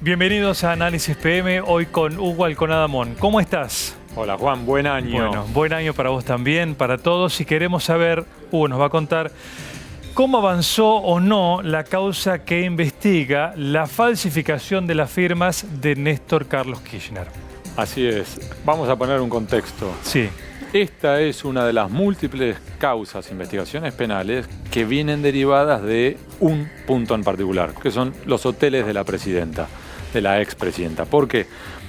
Bienvenidos a Análisis PM, hoy con Hugo Alconada Mon. ¿Cómo estás? Hola Juan, buen año. Bueno, buen año para vos también, para todos. Y queremos saber, Hugo nos va a contar cómo avanzó o no la causa que investiga la falsificación de las firmas de Néstor Carlos Kirchner. Así es. Vamos a poner un contexto. Sí. Esta es una de las múltiples causas, investigaciones penales, que vienen derivadas de un punto en particular, que son los hoteles de la presidenta, de la expresidenta. ¿Por qué?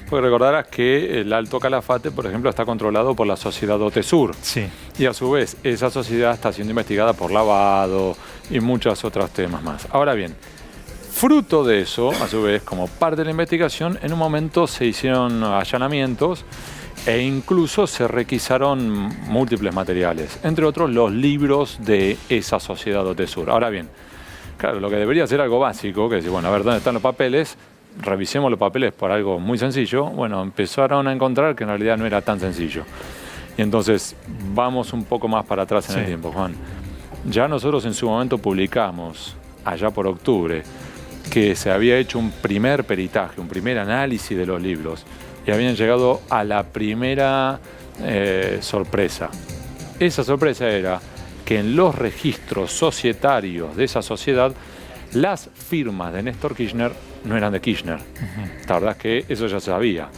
Porque recordarás que el Alto Calafate, por ejemplo, está controlado por la sociedad OTESUR. Sí. Y a su vez, esa sociedad está siendo investigada por lavado y muchos otros temas más. Ahora bien, fruto de eso, a su vez, como parte de la investigación, en un momento se hicieron allanamientos e incluso se requisaron múltiples materiales, entre otros los libros de esa sociedad OTESUR. Ahora bien, claro, lo que debería ser algo básico, que es decir, bueno, a ver, ¿dónde están los papeles? Revisemos los papeles por algo muy sencillo. Bueno, empezaron a encontrar que en realidad no era tan sencillo. Y entonces, vamos un poco más para atrás en el tiempo, Juan. Ya nosotros en su momento publicamos, allá por octubre, que se había hecho un primer peritaje, un primer análisis de los libros, y habían llegado a la primera sorpresa. Esa sorpresa era que en los registros societarios de esa sociedad, las firmas de Néstor Kirchner no eran de Kirchner. La verdad es que eso ya se sabía.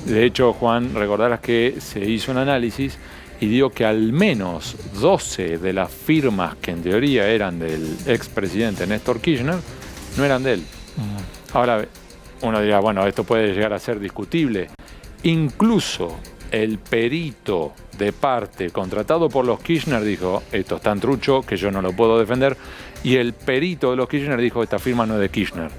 De hecho, Juan, recordarás que se hizo un análisis y dio que al menos 12 de las firmas que en teoría eran del expresidente Néstor Kirchner no eran de él. Ahora, uno dirá, bueno, esto puede llegar a ser discutible. Incluso el perito de parte contratado por los Kirchner dijo, esto es tan trucho que yo no lo puedo defender. Y el perito de los Kirchner dijo, esta firma no es de Kirchner.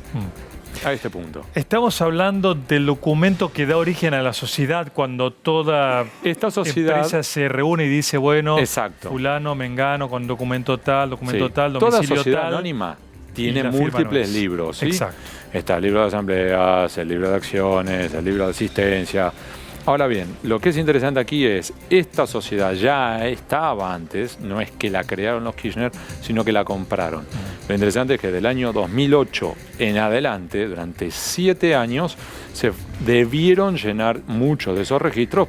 A este punto. Estamos hablando del documento que da origen a la sociedad cuando toda esta sociedad, empresa se reúne y dice, bueno, exacto, fulano, mengano, con documento tal, domicilio toda sociedad tal. Anónima tiene múltiples libros, ¿sí? Exacto. Está el libro de asambleas, el libro de acciones, el libro de asistencia. Ahora bien, lo que es interesante aquí es, esta sociedad ya estaba antes, no es que la crearon los Kirchner, sino que la compraron. Lo interesante es que del año 2008 en adelante, durante 7 años, se debieron llenar muchos de esos registros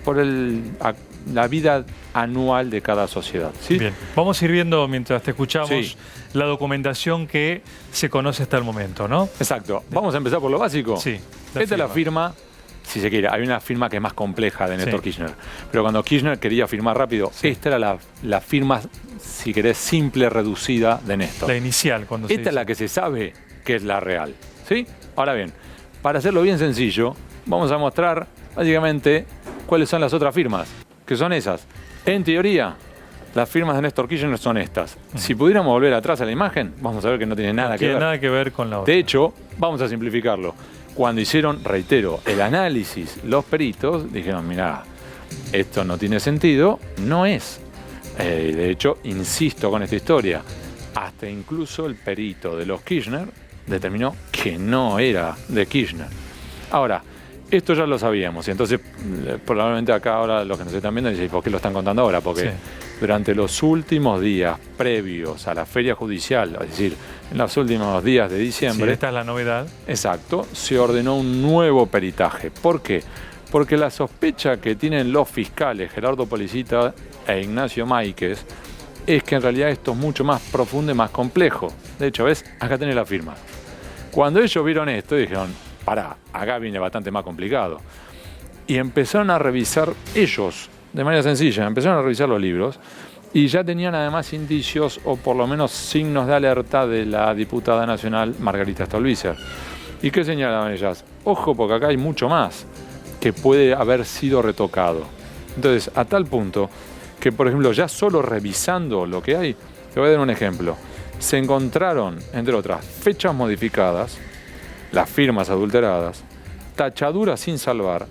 por la vida anual de cada sociedad, ¿sí? Bien, vamos a ir viendo mientras te escuchamos Sí. la documentación que se conoce hasta el momento, ¿no? Exacto. Vamos a empezar por lo básico. Sí. Esta es la firma, si se quiere, hay una firma que es más compleja de Néstor Kirchner. Pero cuando Kirchner quería firmar rápido, esta era la firma, si querés, simple, reducida de Néstor. La inicial, cuando se Esta dice. es la que se sabe que es la real, ¿sí? Ahora bien, para hacerlo bien sencillo, vamos a mostrar básicamente cuáles son las otras firmas, que son esas. En teoría, las firmas de Néstor Kirchner son estas. Si pudiéramos volver atrás a la imagen, vamos a ver que no tiene nada que ver. No tiene nada que ver con la otra. De hecho, vamos a simplificarlo. Cuando hicieron, reitero, el análisis, los peritos dijeron, mirá, esto no tiene sentido, no es. De hecho, insisto con esta historia, hasta incluso el perito de los Kirchner determinó que no era de Kirchner. Ahora, esto ya lo sabíamos, y entonces probablemente acá ahora los que nos están viendo dicen, ¿por qué lo están contando ahora? Porque durante los últimos días previos a la feria judicial, es decir, en los últimos días de diciembre, esta es la novedad. Exacto, se ordenó un nuevo peritaje. ¿Por qué? Porque la sospecha que tienen los fiscales Gerardo Policita e Ignacio Máiquez es que en realidad esto es mucho más profundo y más complejo. De hecho, ¿ves? Acá tenés la firma. Cuando ellos vieron esto, dijeron, pará, acá viene bastante más complicado. Y empezaron a revisar ellos, de manera sencilla, empezaron a revisar los libros y ya tenían además indicios o por lo menos signos de alerta de la diputada nacional Margarita Stolbizer. ¿Y qué señalaban ellas? Ojo, porque acá hay mucho más que puede haber sido retocado. Entonces, a tal punto que, por ejemplo, ya solo revisando lo que hay, te voy a dar un ejemplo. Se encontraron, entre otras, fechas modificadas, las firmas adulteradas, tachaduras sin salvar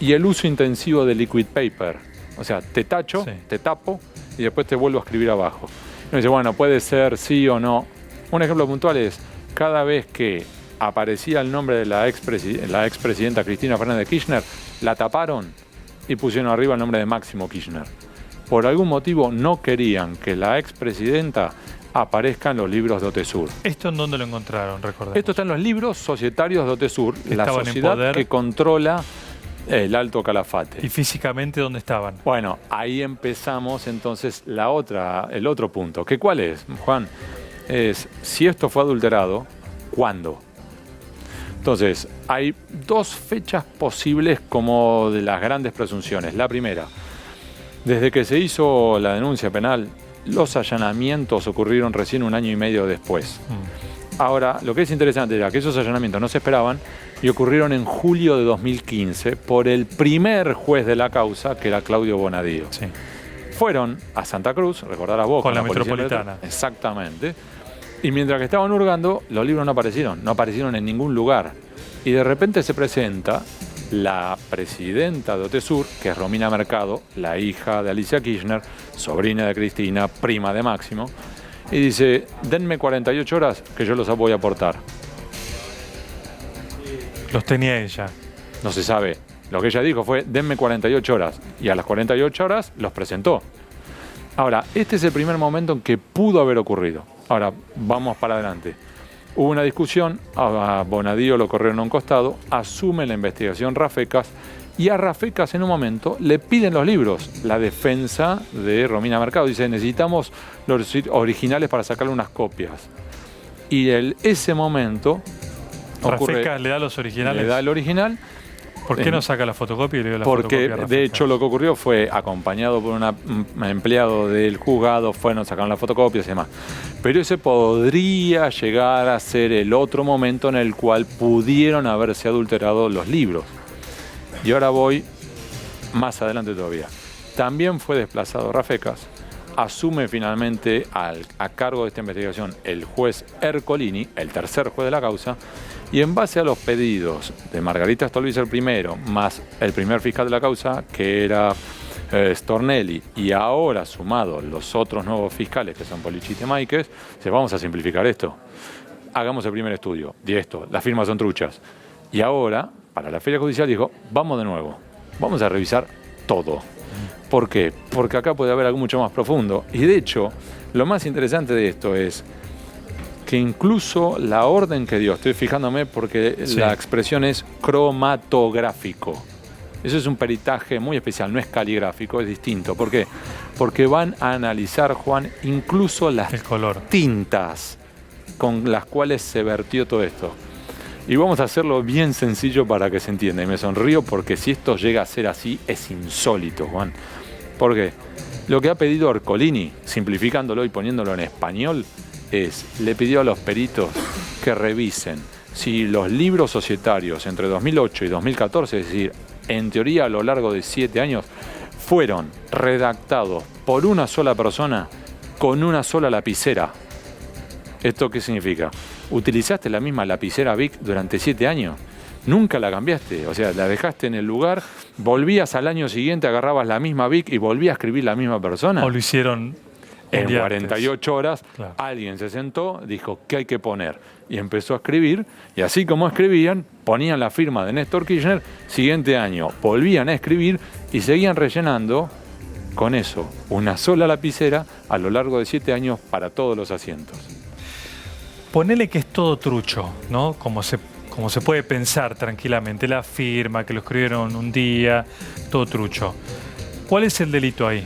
y el uso intensivo de liquid paper. O sea, te tacho, te tapo y después te vuelvo a escribir abajo. Y uno dice, bueno, puede ser sí o no. Un ejemplo puntual es, cada vez que aparecía el nombre de la expresidenta Cristina Fernández de Kirchner, la taparon y pusieron arriba el nombre de Máximo Kirchner. Por algún motivo no querían que la expresidenta aparezcan los libros de Otesur. ¿Esto en dónde lo encontraron, recordemos? Esto está en los libros societarios de Otesur, la Estaban en sociedad poder. que controla el Alto Calafate. ¿Y físicamente dónde estaban? Bueno, ahí empezamos entonces el otro punto. ¿Que cuál es, Juan? Es, si esto fue adulterado, ¿cuándo? Entonces, hay dos fechas posibles como de las grandes presunciones. La primera, desde que se hizo la denuncia penal, los allanamientos ocurrieron recién 1 año y medio después. Ahora, lo que es interesante era que esos allanamientos no se esperaban y ocurrieron en julio de 2015 por el primer juez de la causa, que era Claudio Bonadío. Sí. Fueron a Santa Cruz, recordarás vos. Con la policía Metropolitana. Exactamente. Y mientras que estaban hurgando, los libros no aparecieron en ningún lugar. Y de repente se presenta la presidenta de Otesur, que es Romina Mercado, la hija de Alicia Kirchner, sobrina de Cristina, prima de Máximo, y dice, denme 48 horas que yo los voy a aportar. Los tenía ella. No se sabe. Lo que ella dijo fue, denme 48 horas. Y a las 48 horas los presentó. Ahora, este es el primer momento en que pudo haber ocurrido. Ahora, vamos para adelante. Hubo una discusión, a Bonadío lo corrieron a un costado, asume la investigación Rafecas, y a Rafecas en un momento le piden los libros. La defensa de Romina Mercado dice, necesitamos los originales para sacarle unas copias. Y ese momento ocurre, Rafecas le da los originales. le da el original. ¿Por qué no saca la fotocopia y le dio la Porque fotocopia a de Rafecas? hecho lo que ocurrió fue, acompañado por un empleado del juzgado, fueron, sacaron las fotocopias y demás. Pero ese podría llegar a ser el otro momento en el cual pudieron haberse adulterado los libros. Y ahora voy más adelante todavía. También fue desplazado Rafecas, asume finalmente a cargo de esta investigación el juez Ercolini, el tercer juez de la causa, y en base a los pedidos de Margarita Stolbizer primero, más el primer fiscal de la causa, que era Stornelli, y ahora sumado los otros nuevos fiscales, que son Polichite Máiquez, dice, vamos a simplificar esto. Hagamos el primer estudio de esto, las firmas son truchas. Y ahora, para la feria judicial, dijo, vamos de nuevo, vamos a revisar todo. ¿Por qué? Porque acá puede haber algo mucho más profundo. Y de hecho, lo más interesante de esto es que incluso la orden que dio, estoy fijándome porque sí, la expresión es cromatográfico. Eso es un peritaje muy especial, no es caligráfico, es distinto. ¿Por qué? Porque van a analizar, Juan, incluso las el color, tintas con las cuales se vertió todo esto. Y vamos a hacerlo bien sencillo para que se entienda. Y me sonrío porque si esto llega a ser así, es insólito, Juan. ¿Por qué? Lo que ha pedido Ercolini, simplificándolo y poniéndolo en español, le pidió a los peritos que revisen si los libros societarios entre 2008 y 2014, es decir, en teoría a lo largo de 7 años, fueron redactados por una sola persona con una sola lapicera. ¿Esto qué significa? ¿Utilizaste la misma lapicera Bic durante 7 años? Nunca la cambiaste, o sea, la dejaste en el lugar, volvías al año siguiente, agarrabas la misma Bic y volvías a escribir la misma persona. o lo hicieron En un día 48 horas, Claro. alguien se sentó, dijo, ¿qué hay que poner? Y empezó a escribir, y así como escribían, ponían la firma de Néstor Kirchner, siguiente año volvían a escribir y seguían rellenando con eso, una sola lapicera a lo largo de 7 años para todos los asientos. Ponele que es todo trucho, ¿no? Como se puede pensar tranquilamente. La firma, que lo escribieron un día, todo trucho. ¿Cuál es el delito ahí?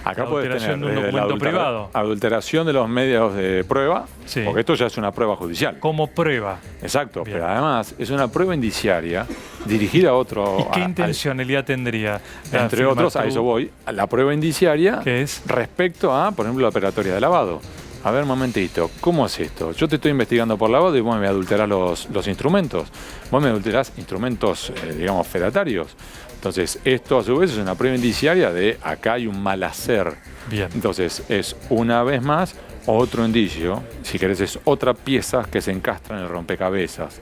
Acá La puedes adulteración tener de un documento privado. adulteración de los medios de prueba, Sí. porque esto ya es una prueba judicial. Como prueba. Exacto, Bien. pero además es una prueba indiciaria dirigida a otro... ¿Y qué al- intencionalidad tendría? la entre firma otros, a true? eso voy, a la prueba indiciaria ¿Qué es? respecto a, por ejemplo, la operatoria de lavado. A ver, momentito, ¿cómo es esto? Yo te estoy investigando por lavado y vos me adulterás los instrumentos. Vos me adulterás instrumentos, digamos, fedatarios. Entonces, esto a su vez es una prueba indiciaria de acá hay un mal hacer. Bien. Entonces, es una vez más otro indicio, si querés, es otra pieza que se encastra en el rompecabezas.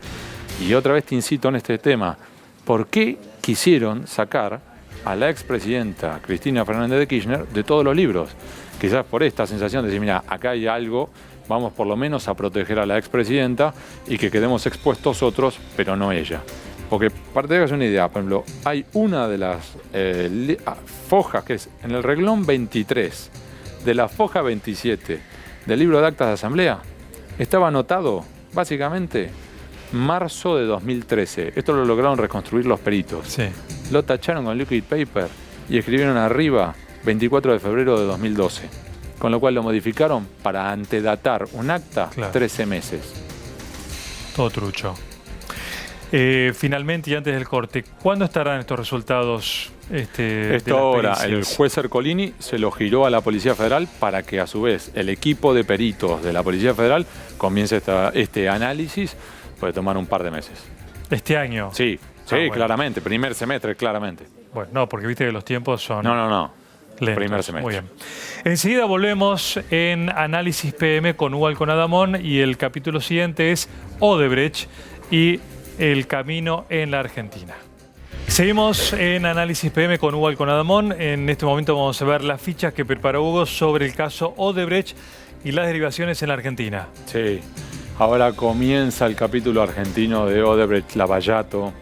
Y otra vez te incito en este tema, ¿por qué quisieron sacar a la expresidenta Cristina Fernández de Kirchner de todos los libros? Quizás por esta sensación de decir, mira, acá hay algo, vamos por lo menos a proteger a la expresidenta y que quedemos expuestos otros, pero no ella. Porque, para que te hagas una idea, por ejemplo, hay una de las fojas que es en el reglón 23, de la foja 27 del libro de actas de asamblea estaba anotado, básicamente, marzo de 2013. Esto lo lograron reconstruir los peritos. Sí. Lo tacharon con liquid paper y escribieron arriba 24 de febrero de 2012. Con lo cual lo modificaron para antedatar un acta 13 meses. Todo trucho. Finalmente, y antes del corte, ¿cuándo estarán estos resultados? Esto ahora, el juez Ercolini se lo giró a la Policía Federal para que a su vez el equipo de peritos de la Policía Federal comience este análisis. Puede tomar un par de meses. ¿Este año? Sí, bueno. Claramente, primer semestre, claramente. Bueno, no, porque viste que los tiempos son... No. Lentos. Primer semestre. Muy bien. Enseguida volvemos en Análisis PM con Hugo Alconadamón y el capítulo siguiente es Odebrecht y el camino en la Argentina. Seguimos en Análisis PM con Hugo Alconadamón. En este momento vamos a ver las fichas que preparó Hugo sobre el caso Odebrecht y las derivaciones en la Argentina. Sí, ahora comienza el capítulo argentino de Odebrecht, Lavallato,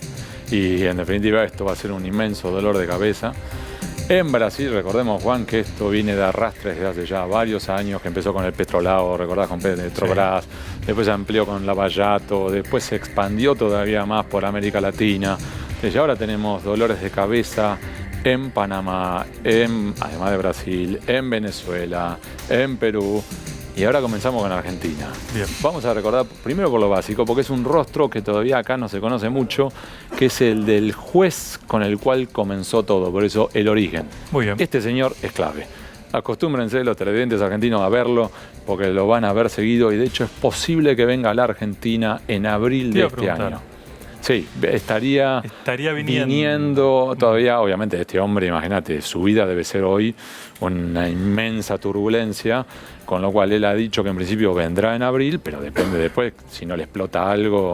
y en definitiva esto va a ser un inmenso dolor de cabeza. En Brasil, recordemos, Juan, que esto viene de arrastre desde hace ya varios años, que empezó con el Petrolao, recordás, con Petrobras, después se amplió con Lavallato, después se expandió todavía más por América Latina. Desde ahora tenemos dolores de cabeza en Panamá, además de Brasil, en Venezuela, en Perú. Y ahora comenzamos con Argentina. Bien. Vamos a recordar primero por lo básico, porque es un rostro que todavía acá no se conoce mucho, que es el del juez con el cual comenzó todo, por eso el origen. Muy bien. Este señor es clave. Acostúmbrense los televidentes argentinos a verlo, porque lo van a ver seguido y de hecho es posible que venga a la Argentina en abril de este año. Sí, estaría viniendo todavía, obviamente, este hombre, imagínate, su vida debe ser hoy una inmensa turbulencia, con lo cual él ha dicho que en principio vendrá en abril, pero depende después si no le explota algo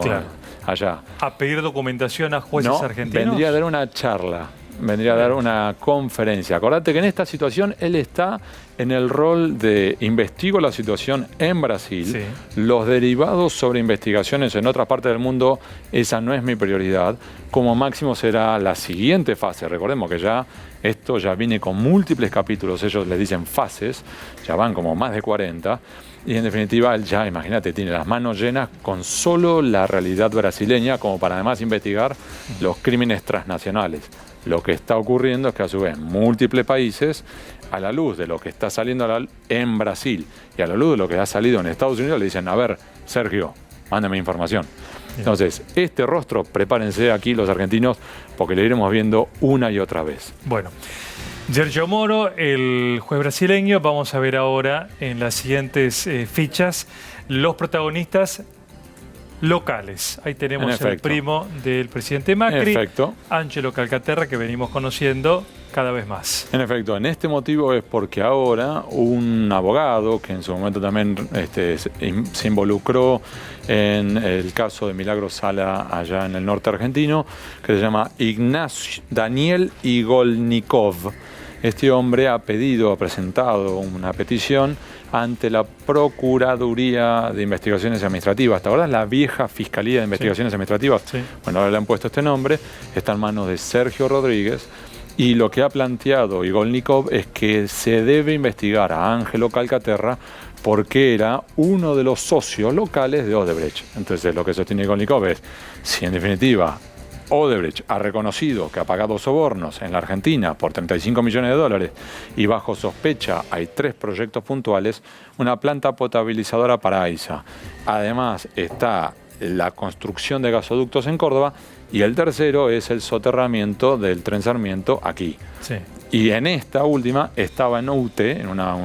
allá. ¿A pedir documentación a jueces argentinos? Vendría a dar una charla, vendría a dar una conferencia. Acordate que en esta situación él está en el rol de investigo la situación en Brasil, los derivados sobre investigaciones en otras partes del mundo, esa no es mi prioridad. Como máximo será la siguiente fase. Recordemos que esto ya viene con múltiples capítulos, ellos les dicen fases, ya van como más de 40. Y en definitiva, él ya, imagínate, tiene las manos llenas con solo la realidad brasileña, como para además investigar los crímenes transnacionales. Lo que está ocurriendo es que a su vez múltiples países, a la luz de lo que está saliendo en Brasil y a la luz de lo que ha salido en Estados Unidos, le dicen, a ver, Sergio, mándame información. Entonces, este rostro, prepárense aquí los argentinos, porque lo iremos viendo una y otra vez. Bueno, Sergio Moro, el juez brasileño. Vamos a ver ahora en las siguientes fichas los protagonistas locales. Ahí tenemos el primo del presidente Macri, Ángelo Calcaterra, que venimos conociendo cada vez más. En efecto, en este motivo es porque ahora un abogado que en su momento también se involucró en el caso de Milagro Sala allá en el norte argentino, que se llama Daniel Igolnikov. Este hombre ha presentado una petición ante la Procuraduría de Investigaciones Administrativas. ¿Te acordás? La vieja Fiscalía de Investigaciones Administrativas. Sí. Bueno, ahora le han puesto este nombre, está en manos de Sergio Rodríguez, y lo que ha planteado Igolnikov es que se debe investigar a Ángelo Calcaterra porque era uno de los socios locales de Odebrecht. Entonces, lo que sostiene Igolnikov es, si en definitiva Odebrecht ha reconocido que ha pagado sobornos en la Argentina por 35 millones de dólares y bajo sospecha hay 3 proyectos puntuales, una planta potabilizadora para AISA. Además está la construcción de gasoductos en Córdoba y el tercero es el soterramiento del Tren Sarmiento aquí. Sí. Y en esta última estaba en UTE, en una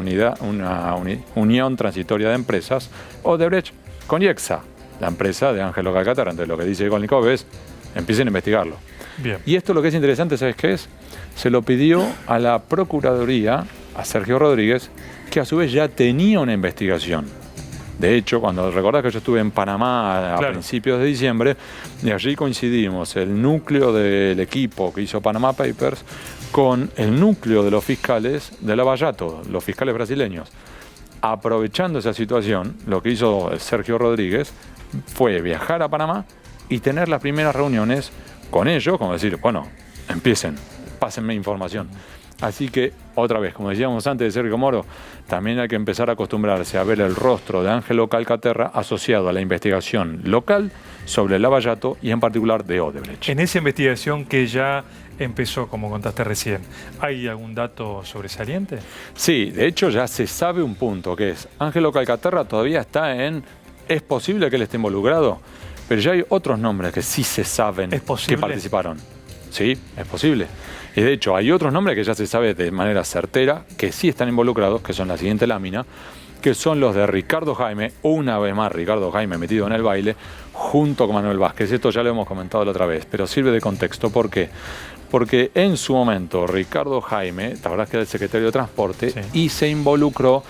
unión transitoria de empresas, Odebrecht con IEXA, la empresa de Ángelo Calcaterra. Entonces lo que dice Igolnikov es, empiecen a investigarlo. Bien. Y esto lo que es interesante, ¿sabes qué es? Se lo pidió a la Procuraduría, a Sergio Rodríguez, que a su vez ya tenía una investigación. De hecho, cuando recordás que yo estuve en Panamá a principios de diciembre, y allí coincidimos el núcleo del equipo que hizo Panama Papers con el núcleo de los fiscales de Lavallato, los fiscales brasileños. Aprovechando esa situación, lo que hizo Sergio Rodríguez fue viajar a Panamá y tener las primeras reuniones con ellos, como decir, bueno, empiecen, pásenme información. Así que, otra vez, como decíamos antes de Sergio Moro, también hay que empezar a acostumbrarse a ver el rostro de Ángelo Calcaterra asociado a la investigación local sobre Lavallato y en particular de Odebrecht. En esa investigación que ya empezó, como contaste recién, ¿hay algún dato sobresaliente? Sí, de hecho ya se sabe un punto, que es Ángelo Calcaterra todavía está en... ¿Es posible que él esté involucrado? Pero ya hay otros nombres que sí se saben que participaron. Sí, es posible. Y de hecho hay otros nombres que ya se sabe de manera certera que sí están involucrados, que son la siguiente lámina, que son los de Ricardo Jaime, una vez más Ricardo Jaime metido en el baile, junto con Manuel Vázquez. Esto ya lo hemos comentado la otra vez, pero sirve de contexto. ¿Por qué? Porque en su momento Ricardo Jaime, la verdad es que era el secretario de Transporte, sí, y se involucró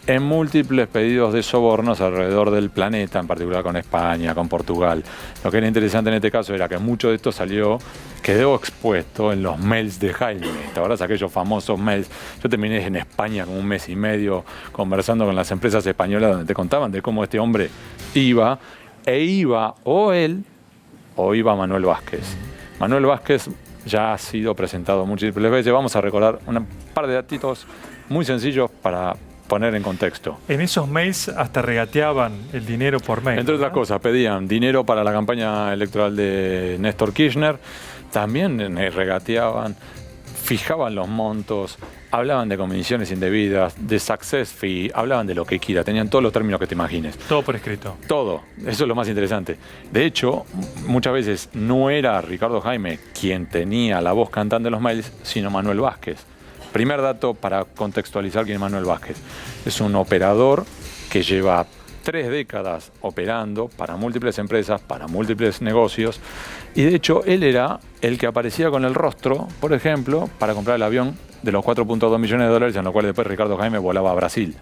en múltiples pedidos de sobornos alrededor del planeta, en particular con España, con Portugal. Lo que era interesante en este caso era que mucho de esto quedó expuesto en los mails de Jaime. ¿Te acordás aquellos famosos mails? Yo terminé en España con un mes y medio conversando con las empresas españolas donde te contaban de cómo este hombre iba o él o iba Manuel Vázquez. Manuel Vázquez ya ha sido presentado múltiples veces. Vamos a recordar un par de datitos muy sencillos para poner en contexto. En esos mails hasta regateaban el dinero por mail. Entre otras cosas, pedían dinero para la campaña electoral de Néstor Kirchner, también regateaban, fijaban los montos, hablaban de comisiones indebidas, de success fee, hablaban de lo que quiera, tenían todos los términos que te imagines. Todo por escrito. Todo, eso es lo más interesante. De hecho, muchas veces no era Ricardo Jaime quien tenía la voz cantante en los mails, sino Manuel Vázquez. Primer dato para contextualizar quién es Manuel Vázquez. Es un operador que lleva 3 décadas operando para múltiples empresas, para múltiples negocios. Y de hecho, él era el que aparecía con el rostro, por ejemplo, para comprar el avión de los 4.2 millones de dólares, en lo cual después Ricardo Jaime volaba a Brasil.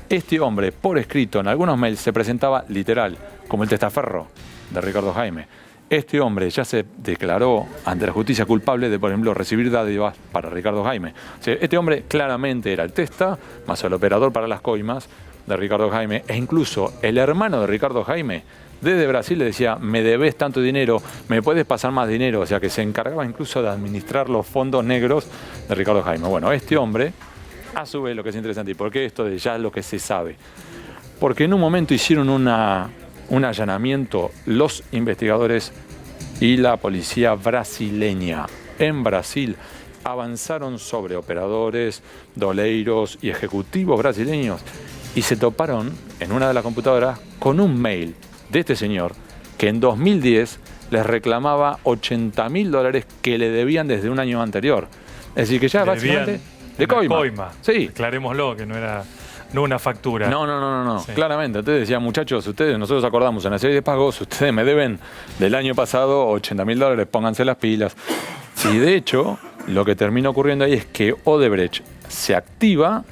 Este hombre, por escrito, en algunos mails, se presentaba literal, como el testaferro de Ricardo Jaime. Este hombre ya se declaró ante la justicia culpable de, por ejemplo, recibir dádivas para Ricardo Jaime. O sea, este hombre claramente era el testa, más el operador para las coimas de Ricardo Jaime, e incluso el hermano de Ricardo Jaime, desde Brasil le decía, me debes tanto dinero, me puedes pasar más dinero, o sea que se encargaba incluso de administrar los fondos negros de Ricardo Jaime. Bueno, este hombre, a su vez, lo que es interesante, ¿y por qué esto de ya lo que se sabe? Porque en un momento hicieron un allanamiento los investigadores y la policía brasileña. En Brasil avanzaron sobre operadores, doleiros y ejecutivos brasileños y se toparon en una de las computadoras con un mail de este señor que en 2010 les reclamaba $80.000 que le debían desde un año anterior. Es decir, que ya básicamente de coima. Sí. Aclarémoslo, que no era... No una factura. No. Sí. Claramente. Ustedes decían, muchachos, nosotros acordamos en la serie de pagos, ustedes me deben del año pasado $80.000, pónganse las pilas. Y de hecho, lo que termina ocurriendo ahí es que Odebrecht se activa,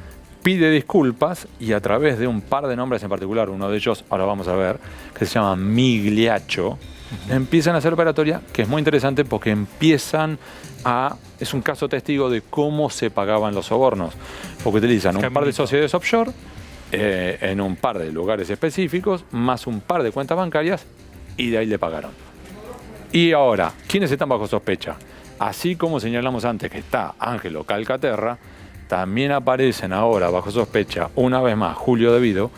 pide disculpas y a través de un par de nombres en particular, uno de ellos, ahora vamos a ver, que se llama Migliaccio, empiezan a hacer operatoria, que es muy interesante porque es un caso testigo de cómo se pagaban los sobornos, porque utilizan un par de sociedades offshore en un par de lugares específicos, más un par de cuentas bancarias, y de ahí le pagaron. Y ahora, ¿quiénes están bajo sospecha? Así como señalamos antes que está Ángelo Calcaterra, también aparecen ahora bajo sospecha, una vez más, Julio De Vido,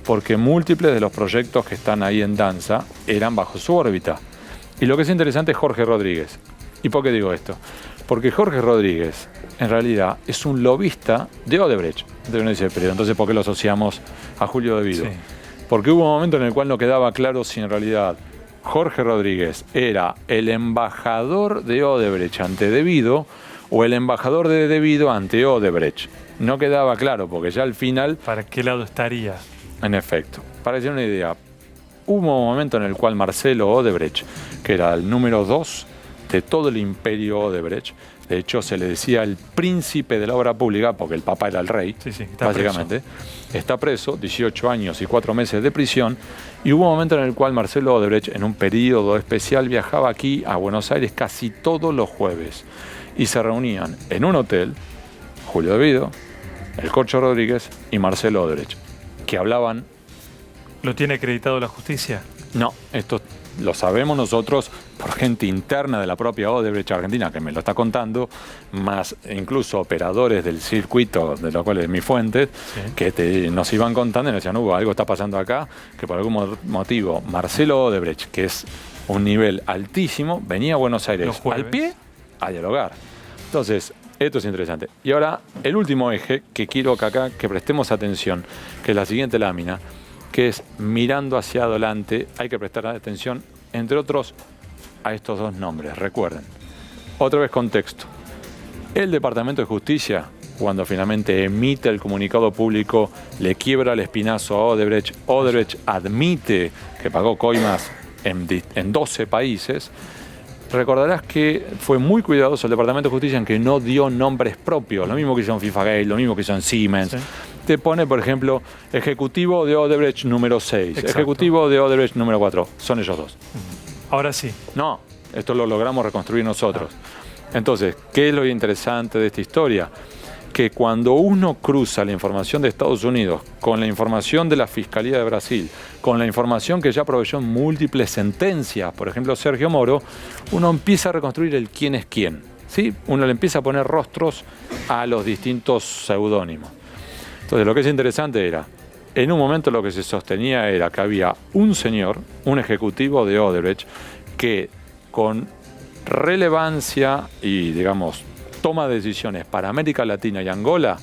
porque múltiples de los proyectos que están ahí en danza eran bajo su órbita. Y lo que es interesante es Jorge Rodríguez. ¿Y por qué digo esto? Porque Jorge Rodríguez, en realidad, es un lobista de Odebrecht. Entonces uno dice, pero entonces ¿por qué lo asociamos a Julio De Vido? Sí. Porque hubo un momento en el cual no quedaba claro si en realidad Jorge Rodríguez era el embajador de Odebrecht ante De Vido o el embajador de De Vido ante Odebrecht. No quedaba claro, porque ya al final... ¿Para qué lado estaría? En efecto, para decir una idea, hubo un momento en el cual Marcelo Odebrecht, que era el número 2 de todo el imperio Odebrecht, de hecho se le decía el príncipe de la obra pública, porque el papá era el rey, básicamente, está preso, 18 años y 4 meses de prisión, y hubo un momento en el cual Marcelo Odebrecht, en un periodo especial, viajaba aquí a Buenos Aires casi todos los jueves, y se reunían en un hotel, Julio De Vido, el Corcho Rodríguez y Marcelo Odebrecht, que hablaban... ¿Lo tiene acreditado la justicia? No, esto lo sabemos nosotros por gente interna de la propia Odebrecht Argentina que me lo está contando, más incluso operadores del circuito, de los cuales mis fuentes, que nos iban contando y nos decían, algo está pasando acá, que por algún motivo Marcelo Odebrecht, que es un nivel altísimo, venía a Buenos Aires al pie a dialogar. Entonces, esto es interesante. Y ahora, el último eje que quiero que acá que prestemos atención, que es la siguiente lámina, que es mirando hacia adelante, hay que prestar atención, entre otros, a estos dos nombres. Recuerden, otra vez contexto. El Departamento de Justicia, cuando finalmente emite el comunicado público, le quiebra el espinazo a Odebrecht. Odebrecht admite que pagó coimas en 12 países. Recordarás que fue muy cuidadoso el Departamento de Justicia en que no dio nombres propios. Lo mismo que hizo en FIFA Gate, lo mismo que hizo en Siemens. Sí. Te pone, por ejemplo, ejecutivo de Odebrecht número 6, exacto, ejecutivo de Odebrecht número 4. Son ellos dos. Ahora sí. No, esto lo logramos reconstruir nosotros. Entonces, ¿qué es lo interesante de esta historia? Que cuando uno cruza la información de Estados Unidos con la información de la Fiscalía de Brasil, con la información que ya proveyó en múltiples sentencias, por ejemplo Sergio Moro, uno empieza a reconstruir el quién es quién, ¿sí? Uno le empieza a poner rostros a los distintos seudónimos. Entonces, lo que es interesante era, en un momento lo que se sostenía era que había un señor, un ejecutivo de Odebrecht, que con relevancia y, digamos, toma de decisiones para América Latina y Angola,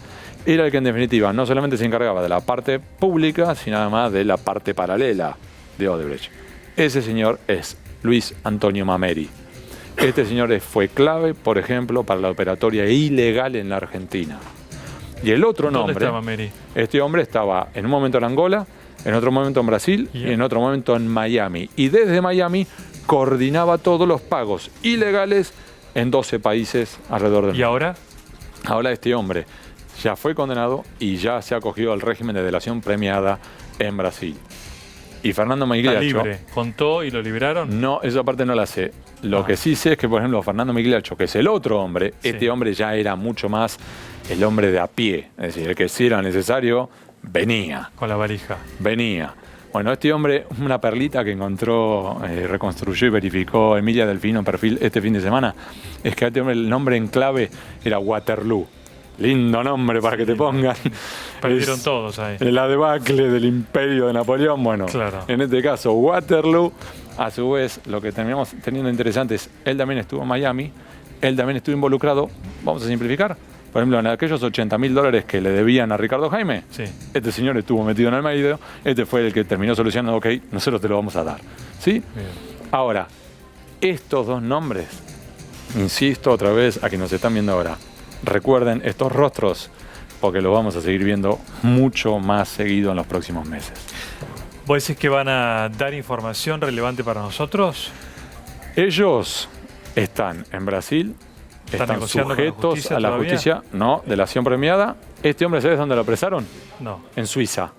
era el que en definitiva no solamente se encargaba de la parte pública, sino además de la parte paralela de Odebrecht. Ese señor es Luis Antonio Mameri. Este señor fue clave, por ejemplo, para la operatoria ilegal en la Argentina. Y el otro nombre, ¿dónde está Mameri? Este hombre estaba en un momento en Angola, en otro momento en Brasil y en otro momento en Miami. Y desde Miami coordinaba todos los pagos ilegales en 12 países alrededor del mundo. ¿Y ahora? Ahora este hombre ya fue condenado y ya se ha acogido al régimen de delación premiada en Brasil. Y Fernando Migliaccio... ¿Está libre? ¿Contó y lo liberaron? No, esa parte no la sé. Lo que sí sé es que, por ejemplo, Fernando Migliaccio, que es el otro hombre, este hombre ya era mucho más el hombre de a pie. Es decir, el que si era necesario, venía. Con la valija. Venía. Bueno, este hombre, una perlita que encontró, reconstruyó y verificó Emilia Delfino en perfil este fin de semana, es que este hombre, el nombre en clave era Waterloo. Lindo nombre para que te pongan. Perdieron todos ahí. La debacle del imperio de Napoleón. Bueno, claro, en este caso Waterloo. A su vez, lo que terminamos teniendo interesante es, él también estuvo en Miami, él también estuvo involucrado, vamos a simplificar, por ejemplo, en aquellos $80.000 que le debían a Ricardo Jaime, este señor estuvo metido en el medio, este fue el que terminó solucionando, ok, nosotros te lo vamos a dar. ¿Sí? Bien. Ahora, estos dos nombres, insisto otra vez a quienes nos están viendo ahora, recuerden estos rostros, porque los vamos a seguir viendo mucho más seguido en los próximos meses. ¿Vos decís que van a dar información relevante para nosotros? Ellos están en Brasil, están sujetos a la justicia, no, delación premiada. Este hombre, ¿sabes dónde lo apresaron? No. En Suiza.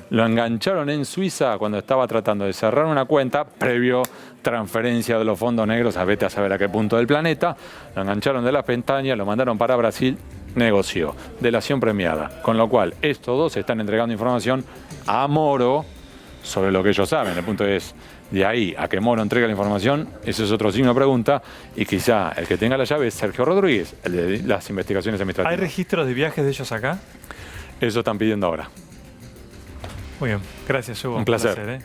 Lo engancharon en Suiza cuando estaba tratando de cerrar una cuenta previo transferencia de los fondos negros a vete a saber a qué punto del planeta. Lo engancharon de las pestañas, lo mandaron para Brasil, negoció, delación premiada. Con lo cual, estos dos están entregando información a Moro sobre lo que ellos saben. El punto es, de ahí a que Moro entregue la información, ese es otro signo de pregunta, y quizá el que tenga la llave es Sergio Rodríguez, el de las investigaciones administrativas. ¿Hay registros de viajes de ellos acá? Eso están pidiendo ahora. Muy bien, gracias Hugo. Un placer.